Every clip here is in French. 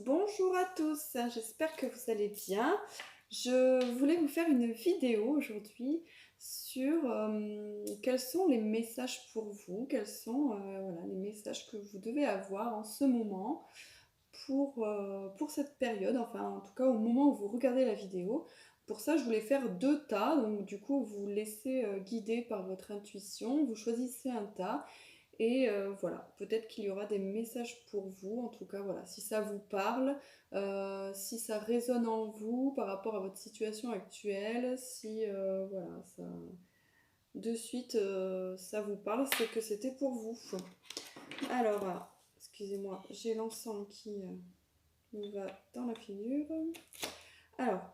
Bonjour à tous, j'espère que vous allez bien. Je voulais vous faire une vidéo aujourd'hui sur quels sont les messages pour vous, quels sont voilà, les messages que vous devez avoir en ce moment pour cette période, enfin en tout cas au moment où vous regardez la vidéo. Pour ça, je voulais faire deux tas, donc du coup vous vous laissez guider par votre intuition, vous choisissez un tas et voilà, peut-être qu'il y aura des messages pour vous. En tout cas, voilà, si ça vous parle, si ça résonne en vous par rapport à votre situation actuelle, si voilà, ça, de suite ça vous parle, c'est que c'était pour vous. Alors, excusez-moi, j'ai l'encens qui me va dans la figure. Alors,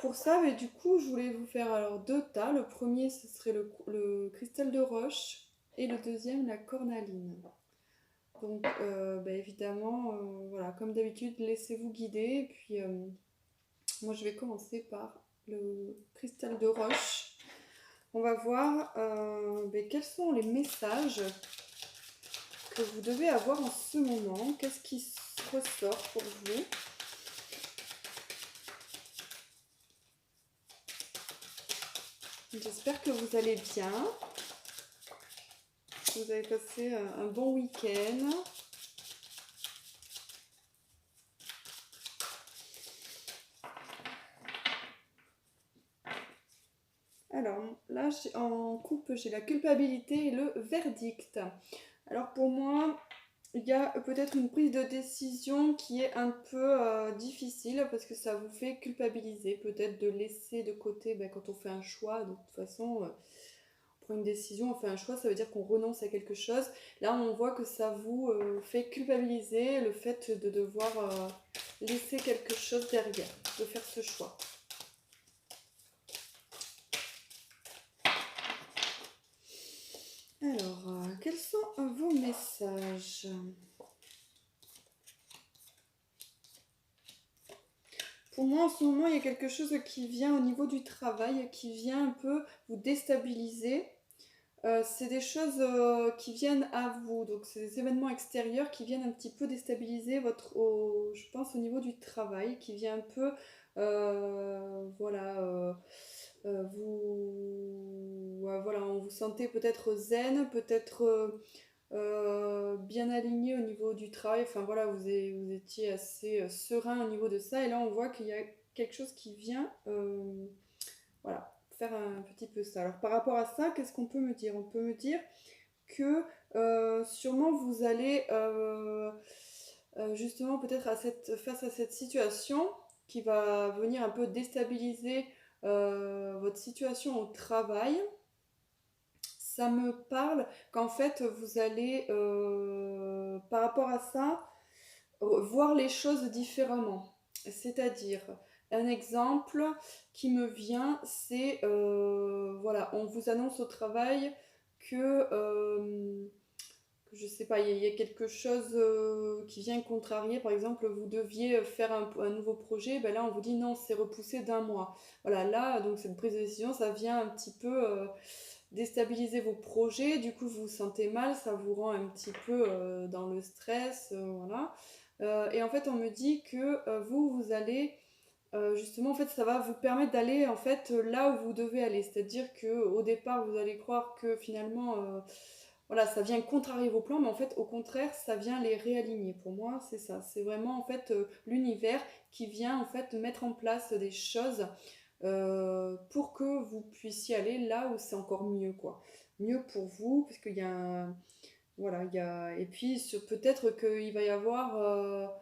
pour ça, mais du coup, je voulais vous faire alors deux tas. Le premier, ce serait le cristal de roche et le deuxième, la cornaline. Donc, bah, évidemment, voilà, comme d'habitude, laissez-vous guider. Et puis, moi, je vais commencer par le cristal de roche. On va voir bah, quels sont les messages que vous devez avoir en ce moment. Qu'est-ce qui ressort pour vous? J'espère que vous allez bien. Que vous avez passé un bon week-end. Alors là, en coupe, j'ai la culpabilité et le verdict. Alors pour moi, il y a peut-être une prise de décision qui est un peu difficile parce que ça vous fait culpabiliser, peut-être de laisser de côté, ben, quand on fait un choix, de toute façon, on prend une décision, on fait un choix, ça veut dire qu'on renonce à quelque chose. Là, on voit que ça vous fait culpabiliser le fait de devoir laisser quelque chose derrière, de faire ce choix. Alors, quels sont vos messages? Pour moi, en ce moment, il y a quelque chose qui vient au niveau du travail, qui vient un peu vous déstabiliser. C'est des choses qui viennent à vous, donc c'est des événements extérieurs qui viennent un petit peu déstabiliser je pense au niveau du travail, qui vient un peu, voilà, voilà, on vous sentez peut-être zen, peut-être bien aligné au niveau du travail. Enfin voilà, vous étiez assez serein au niveau de ça. Et là, on voit qu'il y a quelque chose qui vient voilà, faire un petit peu ça. Alors par rapport à ça, qu'est-ce qu'on peut me dire? On peut me dire que sûrement vous allez justement peut-être face à cette situation qui va venir un peu déstabiliser votre situation au travail. Ça me parle qu'en fait vous allez par rapport à ça voir les choses différemment. C'est-à-dire, un exemple qui me vient, c'est voilà, on vous annonce au travail que je sais pas, il y a quelque chose qui vient contrarier. Par exemple, vous deviez faire un nouveau projet, ben là on vous dit non, c'est repoussé d'un mois. Voilà, là, donc cette prise de décision, ça vient un petit peu déstabiliser vos projets, du coup vous vous sentez mal, ça vous rend un petit peu dans le stress, voilà. Et en fait on me dit que vous allez justement en fait ça va vous permettre d'aller en fait là où vous devez aller, c'est-à-dire que au départ vous allez croire que finalement voilà, ça vient contrarier vos plans, mais en fait au contraire ça vient les réaligner. Pour moi c'est ça, c'est vraiment en fait l'univers qui vient en fait mettre en place des choses pour que vous puissiez aller là où c'est encore mieux, quoi. Mieux pour vous, parce qu'il y a voilà, il y a... Et puis peut-être qu'il va y avoir...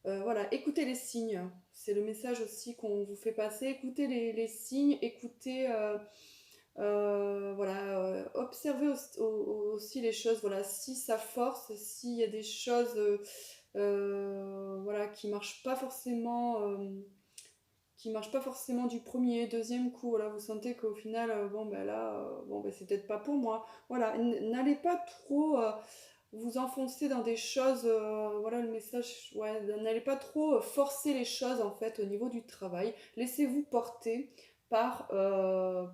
voilà, écoutez les signes. C'est le message aussi qu'on vous fait passer. Écoutez les signes, écoutez... voilà, observez aussi les choses. Voilà, si ça force, s'il y a des choses voilà, qui marche pas forcément du premier, deuxième coup. Voilà, vous sentez qu'au final, bon ben là, bon ben c'est peut-être pas pour moi. Voilà, n'allez pas trop vous enfoncer dans des choses. Voilà le message. Ouais, n'allez pas trop forcer les choses en fait au niveau du travail. Laissez-vous porter par,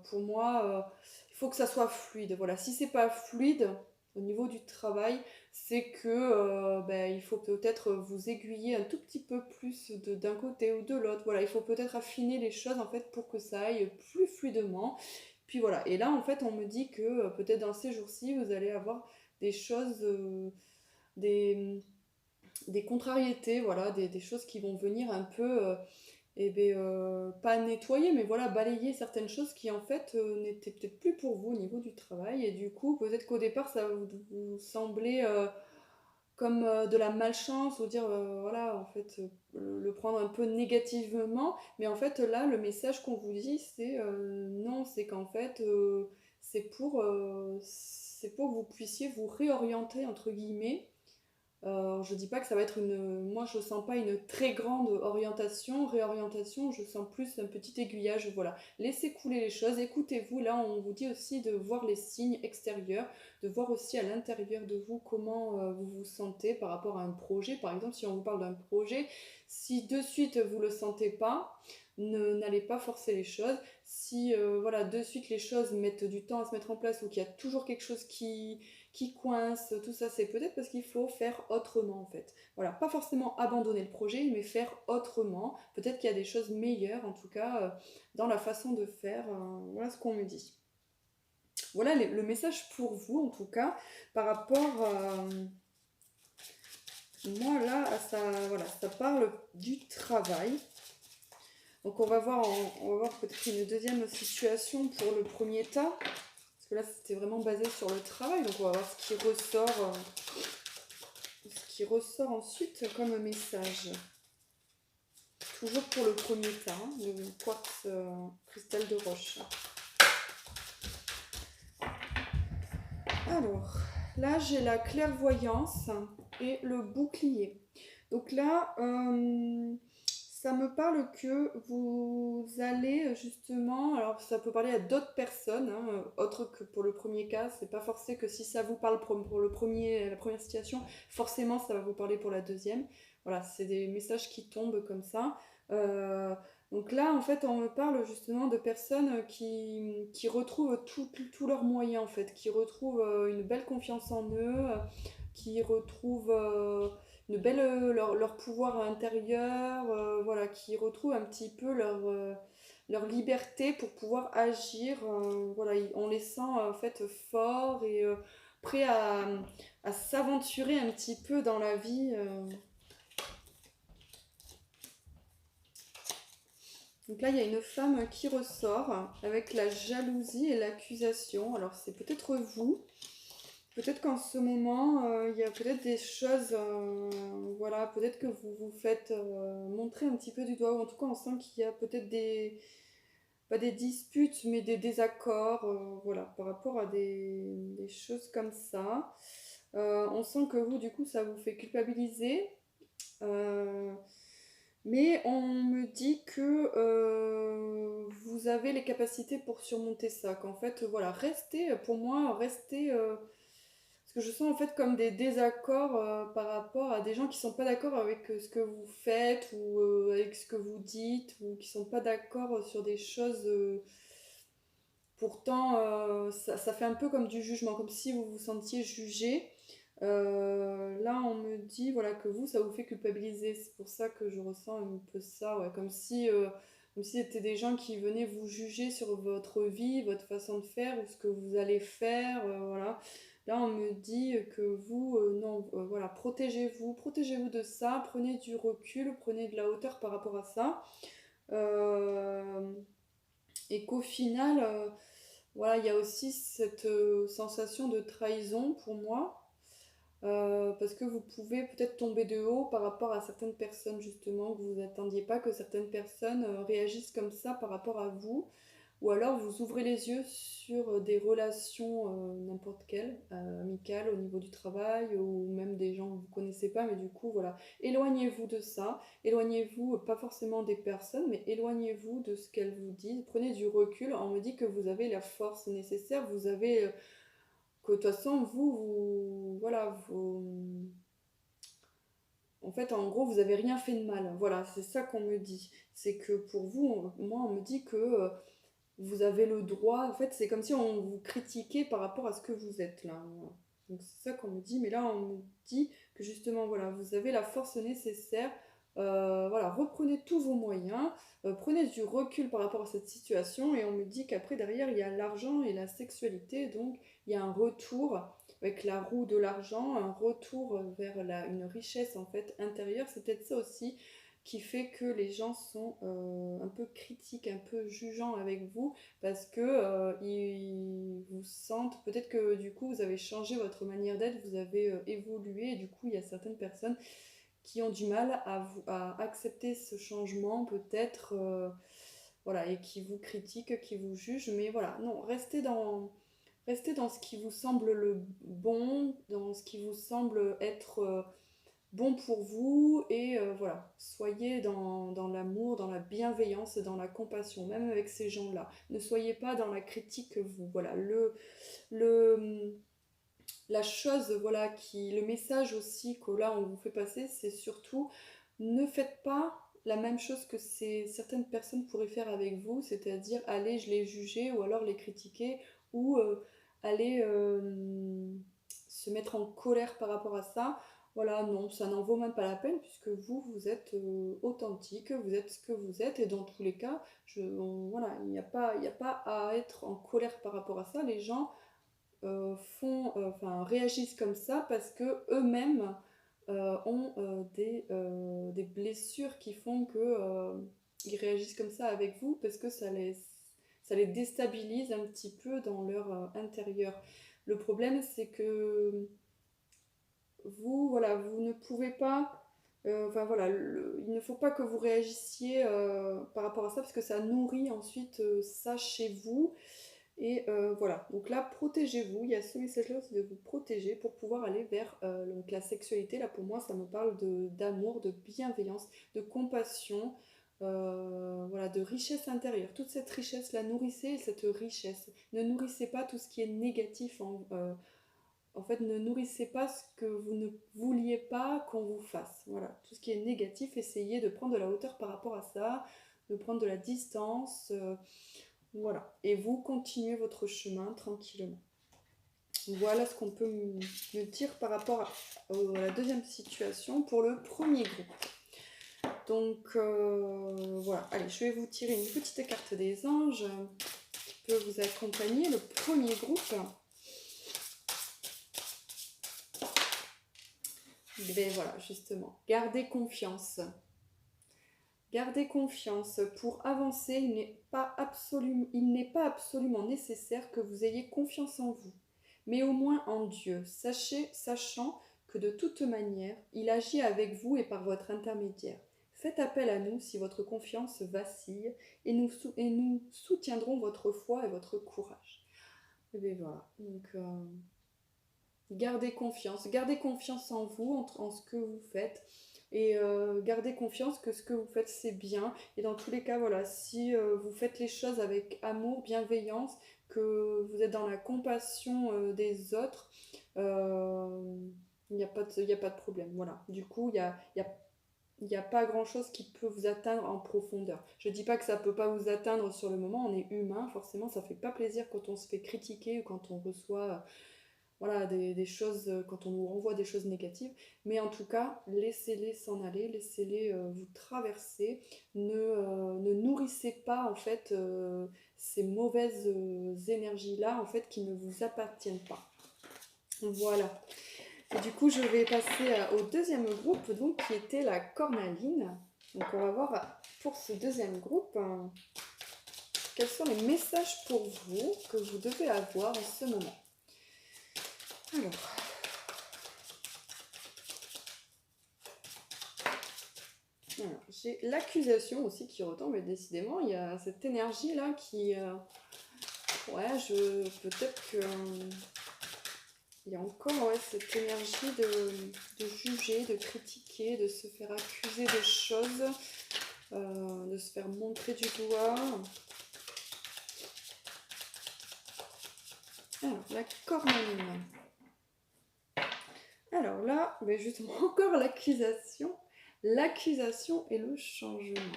pour moi, il faut que ça soit fluide. Voilà, si c'est pas fluide au niveau du travail, c'est que ben, il faut peut-être vous aiguiller un tout petit peu plus d'un côté ou de l'autre. Voilà, il faut peut-être affiner les choses en fait pour que ça aille plus fluidement. Puis voilà, et là en fait on me dit que peut-être dans ces jours-ci vous allez avoir des choses, des, des contrariétés, voilà, des choses qui vont venir un peu eh ben, pas nettoyer, mais voilà, balayer certaines choses qui en fait n'étaient peut-être plus pour vous au niveau du travail. Et du coup, peut-être qu'au départ, ça va vous sembler comme de la malchance, ou dire, voilà, en fait, le prendre un peu négativement. Mais en fait, là, le message qu'on vous dit, c'est non, c'est qu'en fait, c'est pour que vous puissiez vous réorienter, entre guillemets. Je dis pas que ça va être une. Moi, je sens pas une très grande réorientation, je sens plus un petit aiguillage. Voilà. Laissez couler les choses, écoutez-vous. Là, on vous dit aussi de voir les signes extérieurs, de voir aussi à l'intérieur de vous comment vous vous sentez par rapport à un projet. Par exemple, si on vous parle d'un projet, si de suite vous le sentez pas, n'allez pas forcer les choses. Si voilà, de suite les choses mettent du temps à se mettre en place ou qu'il y a toujours quelque chose qui coince, tout ça, c'est peut-être parce qu'il faut faire autrement en fait. Voilà, pas forcément abandonner le projet, mais faire autrement. Peut-être qu'il y a des choses meilleures, en tout cas, dans la façon de faire. Voilà ce qu'on me dit. Voilà le message pour vous, en tout cas, par rapport moi là, ça, voilà, ça parle du travail. Donc on va voir peut-être une deuxième situation pour le premier tas. Parce que là, c'était vraiment basé sur le travail. Donc on va voir ce qui ressort ensuite comme message. Toujours pour le premier tas, hein, le quartz cristal de roche. Alors, là j'ai la clairvoyance et le bouclier. Donc là, ça me parle que vous allez justement, alors ça peut parler à d'autres personnes, hein, autres que pour le premier cas, c'est pas forcé que si ça vous parle pour le premier, la première situation, forcément ça va vous parler pour la deuxième. Voilà, c'est des messages qui tombent comme ça. Euh, donc là, en fait, on me parle justement de personnes qui retrouvent tous leurs moyens, en fait, qui retrouvent une belle confiance en eux, qui retrouvent une belle, leur pouvoir intérieur, voilà, qui retrouvent un petit peu leur liberté pour pouvoir agir, voilà, on les sent en fait forts et prêts à s'aventurer un petit peu dans la vie. Donc là, il y a une femme qui ressort avec la jalousie et l'accusation. Alors c'est peut-être vous. Peut-être qu'en ce moment, il y a peut-être des choses, voilà, peut-être que vous vous faites montrer un petit peu du doigt, ou en tout cas on sent qu'il y a peut-être pas des disputes, mais des désaccords, voilà, par rapport à des choses comme ça. On sent que vous, du coup, ça vous fait culpabiliser. Euh, mais on me dit que vous avez les capacités pour surmonter ça, qu'en fait, voilà, restez, pour moi, restez, parce que je sens en fait comme des désaccords par rapport à des gens qui sont pas d'accord avec ce que vous faites ou avec ce que vous dites ou qui sont pas d'accord sur des choses. Pourtant, ça fait un peu comme du jugement, comme si vous vous sentiez jugé. Là, on me dit voilà, que vous, ça vous fait culpabiliser. C'est pour ça que je ressens un peu ça, ouais, comme si c'était des gens qui venaient vous juger sur votre vie, votre façon de faire ou ce que vous allez faire. Voilà. Là, on me dit que vous, non, voilà, protégez-vous de ça, prenez du recul, prenez de la hauteur par rapport à ça. Euh, et qu'au final, voilà, il y a aussi cette sensation de trahison pour moi. Parce que vous pouvez peut-être tomber de haut par rapport à certaines personnes justement que vous attendiez pas que certaines personnes réagissent comme ça par rapport à vous, ou alors vous ouvrez les yeux sur des relations n'importe quelles, amicales au niveau du travail ou même des gens que vous connaissez pas, mais du coup voilà, éloignez-vous de ça, éloignez-vous pas forcément des personnes, mais éloignez-vous de ce qu'elles vous disent, prenez du recul. On me dit que vous avez la force nécessaire, vous avez que de toute façon, voilà, en fait, en gros, vous avez rien fait de mal. Voilà, c'est ça qu'on me dit. C'est que pour vous, moi, on me dit que vous avez le droit. En fait, c'est comme si on vous critiquait par rapport à ce que vous êtes là. Donc c'est ça qu'on me dit, mais là on me dit que justement, voilà, vous avez la force nécessaire. Voilà, reprenez tous vos moyens, prenez du recul par rapport à cette situation, et on me dit qu'après, derrière, il y a l'argent et la sexualité, donc il y a un retour avec la roue de l'argent, un retour vers une richesse en fait intérieure. C'est peut-être ça aussi qui fait que les gens sont un peu critiques, un peu jugeants avec vous, parce que ils vous sentent, peut-être que du coup vous avez changé votre manière d'être, vous avez évolué, et du coup il y a certaines personnes qui ont du mal à accepter ce changement, peut-être, voilà, et qui vous critiquent, qui vous jugent, mais voilà, non, restez dans ce qui vous semble le bon, dans ce qui vous semble être bon pour vous, et voilà, soyez dans l'amour, dans la bienveillance, dans la compassion, même avec ces gens-là. Ne soyez pas dans la critique, vous, voilà, le, la chose, voilà, le message aussi que là on vous fait passer, c'est surtout ne faites pas la même chose que certaines personnes pourraient faire avec vous, c'est-à-dire aller je les juger ou alors les critiquer, ou aller se mettre en colère par rapport à ça. Voilà, non, ça n'en vaut même pas la peine, puisque vous, vous êtes authentique, vous êtes ce que vous êtes, et dans tous les cas, voilà, il n'y a pas à être en colère par rapport à ça. Les gens enfin, réagissent comme ça parce que eux-mêmes ont des blessures qui font que ils réagissent comme ça avec vous, parce que ça les déstabilise un petit peu dans leur intérieur. Le problème, c'est que vous, voilà, vous ne pouvez pas. Enfin voilà, il ne faut pas que vous réagissiez par rapport à ça, parce que ça nourrit ensuite ça chez vous. Et voilà, donc là, protégez-vous. Il y a ce message-là aussi de vous protéger pour pouvoir aller vers donc la sexualité. Là, pour moi, ça me parle d'amour, de bienveillance, de compassion, voilà, de richesse intérieure. Toute cette richesse-là, nourrissez cette richesse. Ne nourrissez pas tout ce qui est négatif. En fait, ne nourrissez pas ce que vous ne vouliez pas qu'on vous fasse. Voilà, tout ce qui est négatif, essayez de prendre de la hauteur par rapport à ça, de prendre de la distance. Voilà, et vous continuez votre chemin tranquillement. Voilà ce qu'on peut me dire par rapport à la deuxième situation pour le premier groupe. Donc voilà, allez, je vais vous tirer une petite carte des anges qui peut vous accompagner. Le premier groupe, et bien voilà, justement, gardez confiance. Gardez confiance. Pour avancer, il n'est pas absolument nécessaire que vous ayez confiance en vous, mais au moins en Dieu, sachant que de toute manière, il agit avec vous et par votre intermédiaire. Faites appel à nous si votre confiance vacille, et nous soutiendrons votre foi et votre courage. Et bien voilà, donc gardez confiance en vous, en ce que vous faites, et gardez confiance que ce que vous faites c'est bien, et dans tous les cas, voilà, si vous faites les choses avec amour, bienveillance, que vous êtes dans la compassion des autres, il n'y a pas de problème, voilà. Du coup, il y a pas grand chose qui peut vous atteindre en profondeur. Je dis pas que ça peut pas vous atteindre sur le moment, on est humain, forcément ça fait pas plaisir quand on se fait critiquer ou quand on reçoit voilà, des choses, quand on nous renvoie des choses négatives, mais en tout cas, laissez-les s'en aller, laissez-les vous traverser, ne nourrissez pas en fait ces mauvaises énergies-là en fait qui ne vous appartiennent pas. Voilà. Et du coup, je vais passer au deuxième groupe, donc qui était la cornaline. Donc on va voir pour ce deuxième groupe quels sont les messages pour vous que vous devez avoir en ce moment. Alors, j'ai l'accusation aussi qui retombe, mais décidément, il y a cette énergie-là qui... ouais, peut-être que... il y a encore cette énergie de juger, de critiquer, de se faire accuser de choses, de se faire montrer du doigt. Alors, la cornaline. Alors là, ben justement, encore l'accusation et le changement.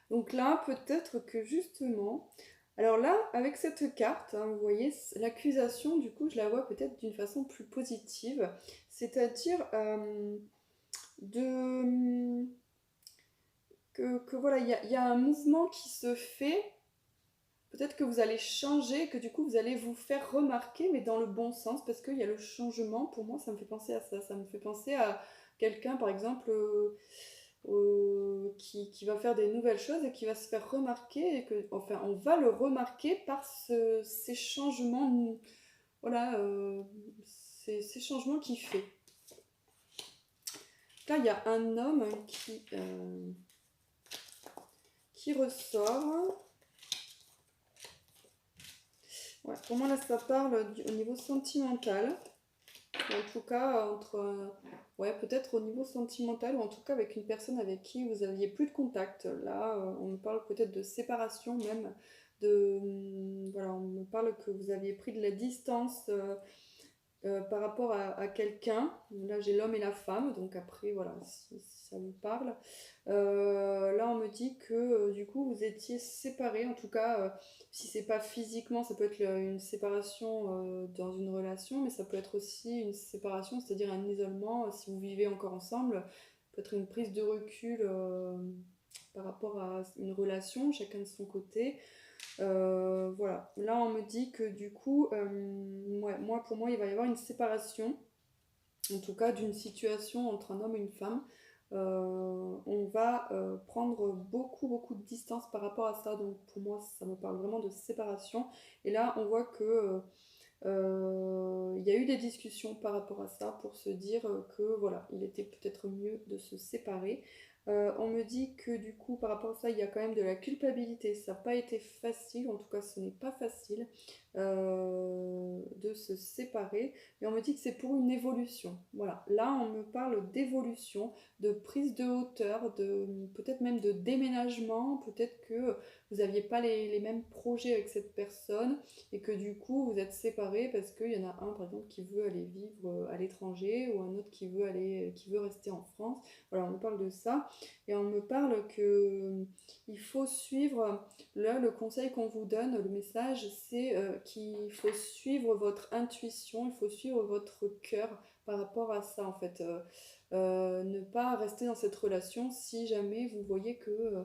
Donc là, peut-être que justement, Alors là, avec cette carte, hein, vous voyez, l'accusation, du coup, je la vois peut-être d'une façon plus positive, c'est-à-dire de que voilà, il y a un mouvement qui se fait. Peut-être que vous allez changer, que du coup vous allez vous faire remarquer, mais dans le bon sens, parce qu'il y a le changement. Pour moi, ça me fait penser à ça. Ça me fait penser à quelqu'un, par exemple, qui va faire des nouvelles choses et qui va se faire remarquer, et que, enfin, on va le remarquer par ces changements, voilà, ces changements qu'il fait. Là, il y a un homme qui ressort. Ouais, pour moi, là, ça parle au niveau sentimental. En tout cas, ouais, peut-être au niveau sentimental, ou en tout cas avec une personne avec qui vous aviez plus de contact. Là, on me parle peut-être de séparation même. Voilà, on me parle que vous aviez pris de la distance par rapport à quelqu'un. Là, j'ai l'homme et la femme, donc après, voilà, si ça vous parle. Là, on me dit que du coup, vous étiez séparés, en tout cas, si c'est pas physiquement, ça peut être une séparation dans une relation, mais ça peut être aussi une séparation, c'est-à-dire un isolement, si vous vivez encore ensemble, peut-être une prise de recul par rapport à une relation, chacun de son côté. Voilà, là on me dit que du coup, ouais, pour moi, il va y avoir une séparation, en tout cas d'une situation entre un homme et une femme. On va prendre beaucoup de distance par rapport à ça, donc pour moi, ça me parle vraiment de séparation. Et là, on voit que il y a eu des discussions par rapport à ça pour se dire que voilà, il était peut-être mieux de se séparer. On me dit que du coup, par rapport à ça, il y a quand même de la culpabilité. Ça n'a pas été facile, en tout cas, ce n'est pas facile de se séparer. Et on me dit que c'est pour une évolution. Voilà, là, on me parle d'évolution, de prise de hauteur, peut-être même de déménagement. Peut-être que vous n'aviez pas les mêmes projets avec cette personne et que du coup vous êtes séparés parce qu'il y en a un par exemple qui veut aller vivre à l'étranger ou un autre qui veut rester en France. Voilà, on me parle de ça et on me parle que il faut suivre, là le conseil qu'on vous donne, le message c'est qu'il faut suivre votre intuition, il faut suivre votre cœur par rapport à ça en fait. Ne pas rester dans cette relation si jamais vous voyez que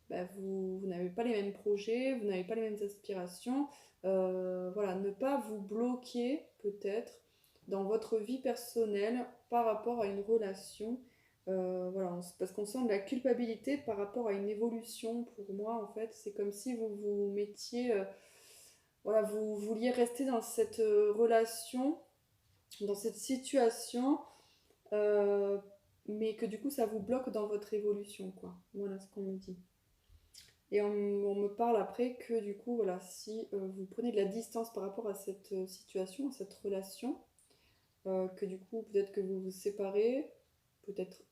bah, vous n'avez pas les mêmes projets, vous n'avez pas les mêmes aspirations. Voilà, ne pas vous bloquer peut-être dans votre vie personnelle par rapport à une relation. Voilà, parce qu'on sent de la culpabilité par rapport à une évolution. Pour moi, en fait, c'est comme si vous vous mettiez, voilà, vous vouliez rester dans cette relation, dans cette situation, euh, mais que du coup, ça vous bloque dans votre évolution, quoi. Voilà ce qu'on me dit. Et on me parle après que du coup, voilà, si vous prenez de la distance par rapport à cette situation, à cette relation, que du coup, peut-être que vous vous séparez, peut-être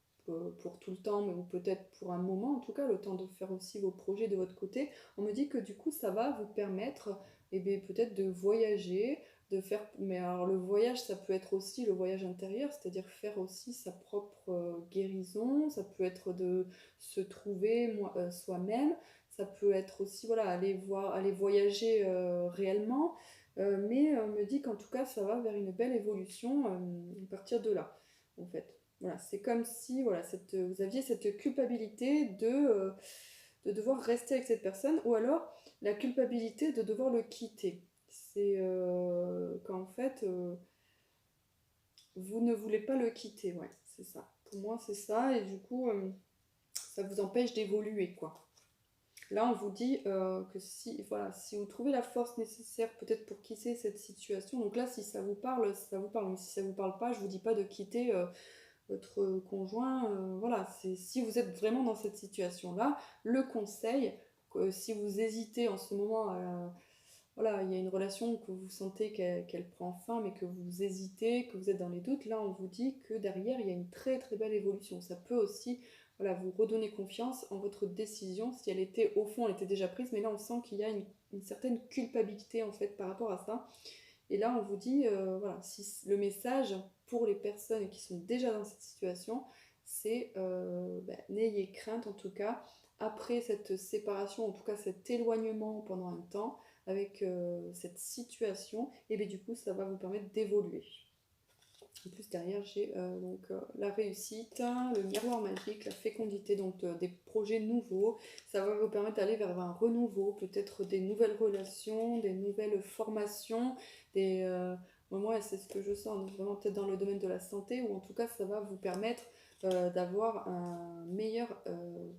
pour tout le temps, mais ou peut-être pour un moment, en tout cas, le temps de faire aussi vos projets de votre côté. On me dit que du coup, ça va vous permettre, eh bien, peut-être de voyager, de faire. Mais alors, le voyage, ça peut être aussi le voyage intérieur, c'est-à-dire faire aussi sa propre guérison, ça peut être de se trouver soi-même, ça peut être aussi, voilà, aller voyager réellement. Mais on me dit qu'en tout cas, ça va vers une belle évolution à partir de là, en fait. Voilà, c'est comme si voilà, vous aviez cette culpabilité de devoir rester avec cette personne, ou alors la culpabilité de devoir le quitter. C'est qu'en fait, vous ne voulez pas le quitter, ouais, c'est ça. Pour moi, c'est ça, et du coup, ça vous empêche d'évoluer, quoi. Là, on vous dit que voilà, si vous trouvez la force nécessaire peut-être pour quitter cette situation, donc là, si ça vous parle, ça vous parle, mais si ça vous parle pas, je vous dis pas de quitter votre conjoint. Voilà, si vous êtes vraiment dans cette situation-là, le conseil, si vous hésitez en ce moment, voilà, il y a une relation que vous sentez qu'elle prend fin, mais que vous hésitez, que vous êtes dans les doutes, là, on vous dit que derrière, il y a une très belle évolution. Ça peut aussi voilà, vous redonner confiance en votre décision. Si elle était, au fond, elle était déjà prise, mais là, on sent qu'il y a une certaine culpabilité, en fait, par rapport à ça. Et là, on vous dit, voilà, si le message pour les personnes qui sont déjà dans cette situation, c'est n'ayez crainte en tout cas, après cette séparation, en tout cas cet éloignement pendant un temps, avec cette situation, et bien du coup ça va vous permettre d'évoluer. En plus derrière j'ai la réussite, le miroir magique, la fécondité, donc des projets nouveaux. Ça va vous permettre d'aller vers un renouveau, peut-être des nouvelles relations, des nouvelles formations, des... moi c'est ce que je sens, donc vraiment peut-être dans le domaine de la santé, ou en tout cas ça va vous permettre d'avoir un meilleur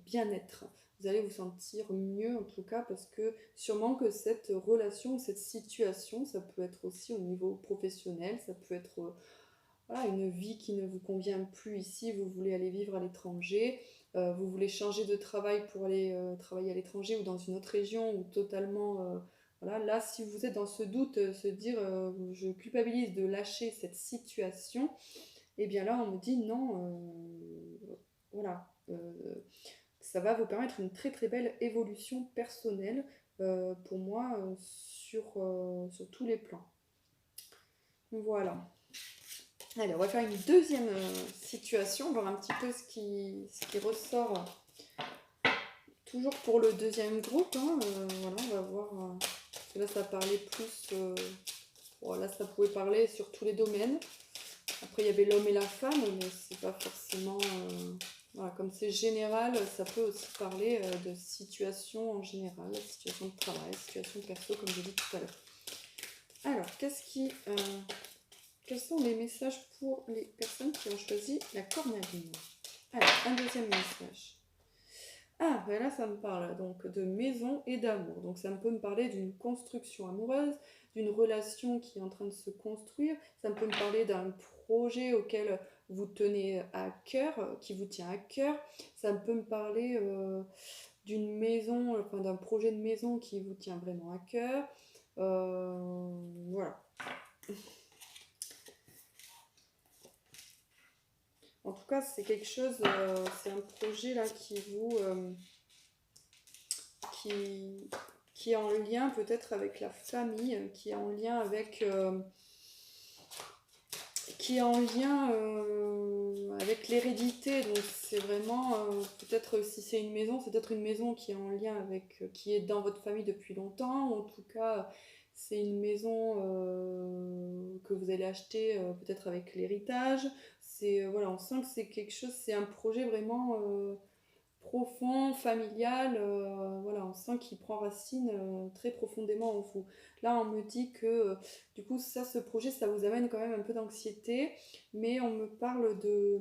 bien-être. Vous allez vous sentir mieux en tout cas parce que sûrement que cette relation, cette situation, ça peut être aussi au niveau professionnel, ça peut être voilà, une vie qui ne vous convient plus ici, vous voulez aller vivre à l'étranger, vous voulez changer de travail pour aller travailler à l'étranger ou dans une autre région ou totalement... voilà, là, si vous êtes dans ce doute, se dire je culpabilise de lâcher cette situation, et bien là, on me dit non, voilà, ça va vous permettre une très très belle évolution personnelle pour moi sur tous les plans. Voilà. Allez, on va faire une deuxième situation, voir un petit peu ce qui ressort toujours pour le deuxième groupe. Hein, voilà, on va voir. Parce que là, ça parlait plus. Bon, là, ça pouvait parler sur tous les domaines. Après, il y avait l'homme et la femme, mais c'est pas forcément. Voilà, comme c'est général, ça peut aussi parler de situations en général, situation de travail, situation perso, comme j'ai dit tout à l'heure. Alors, quels sont les messages pour les personnes qui ont choisi la cornaline? Alors, un deuxième message. Ah, ben là, ça me parle donc de maison et d'amour. Donc, ça peut me parler d'une construction amoureuse, d'une relation qui est en train de se construire. Ça peut me parler d'un projet auquel vous tenez à cœur, qui vous tient à cœur. Ça peut me parler d'une maison, enfin d'un projet de maison qui vous tient vraiment à cœur. Voilà. En tout cas, c'est quelque chose, c'est un projet là qui, qui est en lien peut-être avec la famille, qui est en lien avec l'hérédité. Donc c'est vraiment peut-être si c'est une maison, c'est peut-être une maison qui est en lien avec qui est dans votre famille depuis longtemps. Ou en tout cas, c'est une maison que vous allez acheter peut-être avec l'héritage. C'est voilà, on sent que c'est quelque chose, c'est un projet vraiment profond, familial, voilà, on sent qu'il prend racine très profondément en vous. Là, on me dit que, du coup, ça, ce projet, ça vous amène quand même un peu d'anxiété, mais on me parle de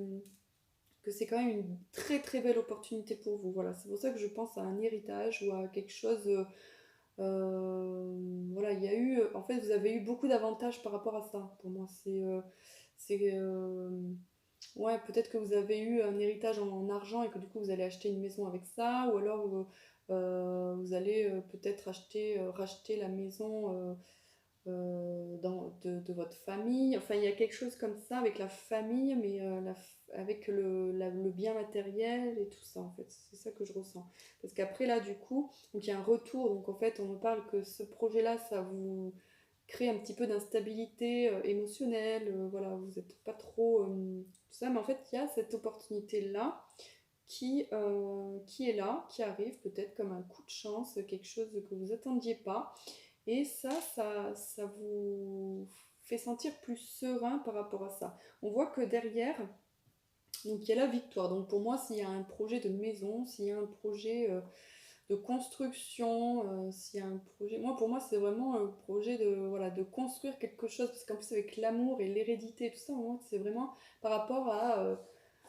que c'est quand même une très très belle opportunité pour vous. Voilà, c'est pour ça que je pense à un héritage ou à quelque chose. Voilà, il y a eu, en fait, vous avez eu beaucoup d'avantages par rapport à ça. Pour moi, c'est ouais, peut-être que vous avez eu un héritage en argent et que du coup vous allez acheter une maison avec ça, ou alors vous allez peut-être racheter la maison de votre famille. Enfin, il y a quelque chose comme ça avec la famille, mais avec le bien matériel et tout ça, en fait. C'est ça que je ressens. Parce qu'après, là, du coup, donc il y a un retour. Donc, en fait, on me parle que ce projet-là, ça vous crée un petit peu d'instabilité émotionnelle. Voilà, vous n'êtes pas trop... tout ça. Mais en fait, il y a cette opportunité-là qui est là, qui arrive peut-être comme un coup de chance, quelque chose que vous attendiez pas. Et ça vous fait sentir plus serein par rapport à ça. On voit que derrière, donc il y a la victoire. Donc pour moi, s'il y a un projet de maison, s'il y a un projet de construction, s'il y a un projet... Moi, pour moi, c'est vraiment un projet voilà, de construire quelque chose. Parce qu'en plus, avec l'amour et l'hérédité, tout ça, moi, c'est vraiment par rapport à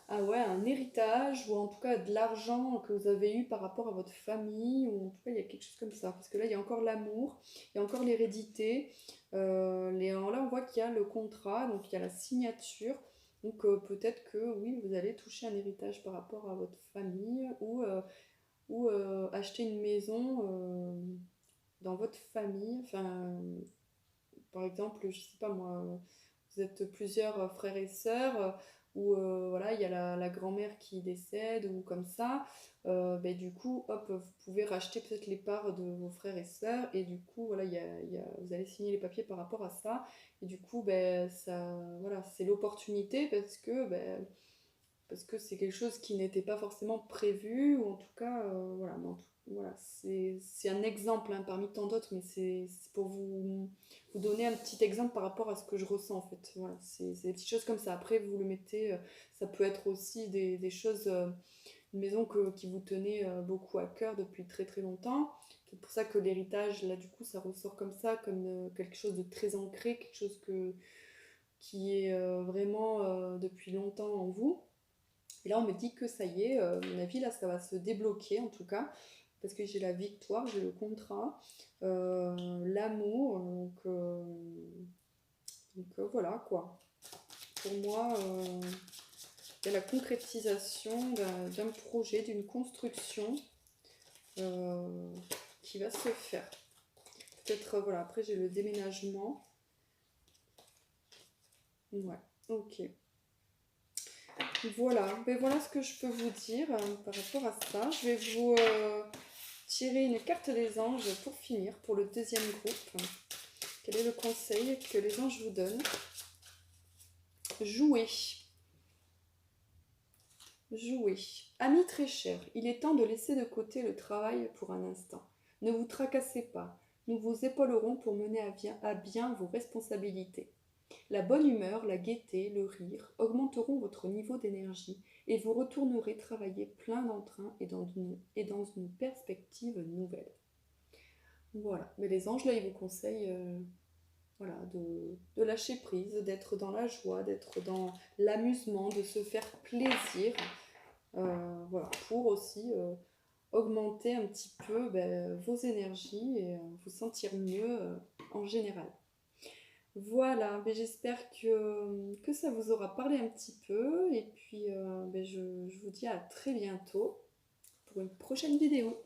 ouais, un héritage ou en tout cas de l'argent que vous avez eu par rapport à votre famille ou en tout cas il y a quelque chose comme ça parce que là il y a encore l'amour, il y a encore l'hérédité, là on voit qu'il y a le contrat, donc il y a la signature, donc peut-être que oui vous allez toucher un héritage par rapport à votre famille ou acheter une maison dans votre famille, enfin par exemple je sais pas moi, vous êtes plusieurs frères et sœurs, ou voilà, il y a la grand-mère qui décède, ou comme ça, ben, du coup, hop, vous pouvez racheter peut-être les parts de vos frères et sœurs, et du coup, voilà, vous allez signer les papiers par rapport à ça, et du coup, ben, ça, voilà, c'est l'opportunité, parce que ben, parce que c'est quelque chose qui n'était pas forcément prévu, ou en tout cas, voilà, voilà, c'est un exemple hein, parmi tant d'autres, mais c'est pour vous donner un petit exemple par rapport à ce que je ressens en fait. Voilà, c'est des petites choses comme ça. Après, vous le mettez, ça peut être aussi des choses, une maison qui vous tenait beaucoup à cœur depuis très très longtemps. C'est pour ça que l'héritage, là du coup, ça ressort comme ça, comme quelque chose de très ancré, quelque chose qui est vraiment depuis longtemps en vous. Et là, on me dit que ça y est, à mon avis, là, ça va se débloquer en tout cas, parce que j'ai la victoire, j'ai le contrat, l'amour, voilà quoi. Pour moi, il y a la concrétisation d'un projet, d'une construction euh, qui va se faire. Peut-être, voilà, après j'ai le déménagement. Ouais, ok. Voilà, ben voilà ce que je peux vous dire par rapport à ça. Je vais vous tirer une carte des anges pour finir, pour le deuxième groupe. Quel est le conseil que les anges vous donnent? Jouer. Jouer. Ami très cher, il est temps de laisser de côté le travail pour un instant. Ne vous tracassez pas. Nous vous épaulerons pour mener à bien vos responsabilités. La bonne humeur, la gaieté, le rire augmenteront votre niveau d'énergie et vous retournerez travailler plein d'entrain et dans une perspective nouvelle. Voilà, mais les anges là, ils vous conseillent voilà, de lâcher prise, d'être dans la joie, d'être dans l'amusement, de se faire plaisir, voilà, pour aussi augmenter un petit peu ben, vos énergies et vous sentir mieux en général. Voilà, ben j'espère que ça vous aura parlé un petit peu et puis ben je vous dis à très bientôt pour une prochaine vidéo.